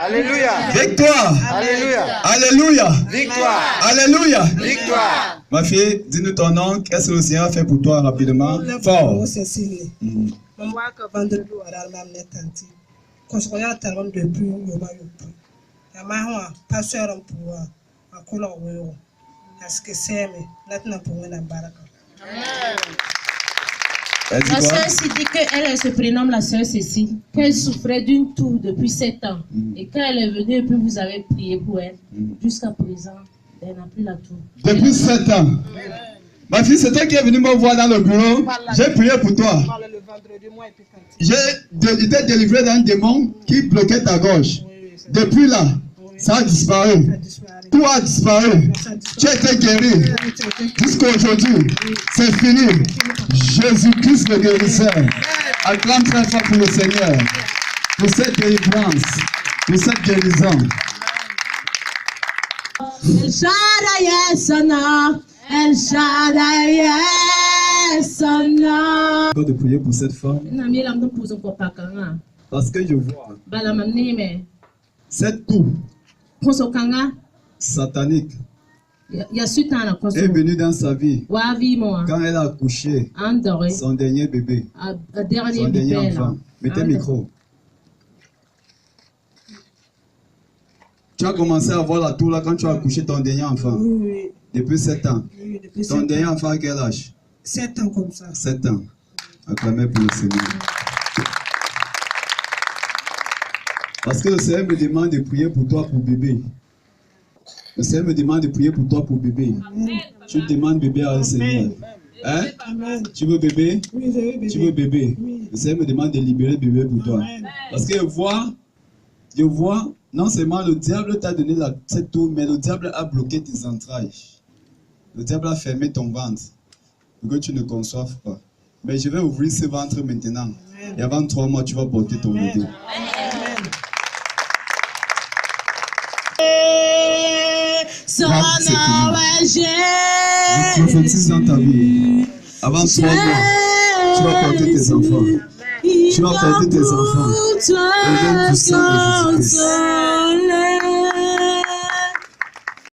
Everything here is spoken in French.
Alléluia. Victoire. Alléluia. Alléluia. Victoire. Alléluia. Victoire. Ma fille, dis-nous ton nom. Qu'est-ce que le Seigneur a fait pour toi rapidement? Fort. La sœur s'est dit qu'elle se prénomme la sœur Cécile, qu'elle souffrait d'une toux depuis 7 ans. Et quand elle est venue, et puis vous avez prié pour elle, jusqu'à présent, elle n'a plus la toux. Depuis 7 ans. Ma fille, c'est toi qui es venue me voir dans le bureau. J'ai prié pour toi. J'ai été délivré d'un démon qui bloquait ta gorge. Depuis là, ça a disparu. Tout a disparu. Tu as été guéri. Jusqu'à aujourd'hui, c'est fini. Jésus-Christ le guérisseur. Acclame très fort pour le Seigneur. Pour cette délivrance. Pour cette guérison. El Shaddai Sana, El Shaddai Sana. De prier pour cette femme. Parce que je vois cette toux satanique est venue dans sa vie quand elle a accouché son dernier bébé, son dernier enfant. Mettez le micro. Tu as commencé à avoir la toux là quand tu as accouché ton dernier enfant. Oui. Depuis 7 ans. Oui, depuis Ton dernier enfant à quel âge? 7 ans comme ça. 7 ans. Acclamez pour le Seigneur. Parce que le Seigneur me demande de prier pour toi pour bébé. Le Seigneur me demande de prier pour toi pour bébé. Amen. Tu demandes bébé à le Seigneur. Hein? Amen. Tu veux bébé? Oui, je veux bébé. Tu veux bébé? Oui. Le Seigneur me demande de libérer bébé pour toi. Amen. Parce que je vois, non seulement le diable t'a donné cette tour, mais le diable a bloqué tes entrailles. Le diable a fermé ton ventre pour que tu ne conçoives pas. Mais je vais ouvrir ce ventre maintenant. Amen. Et avant 3 mois, tu vas porter ton bébé. Amen. Je prophétise dans ta vie. Avant 3 mois, tu vas porter tes enfants. Tu vas porter tes enfants. Au nom du sang de Jésus-Christ.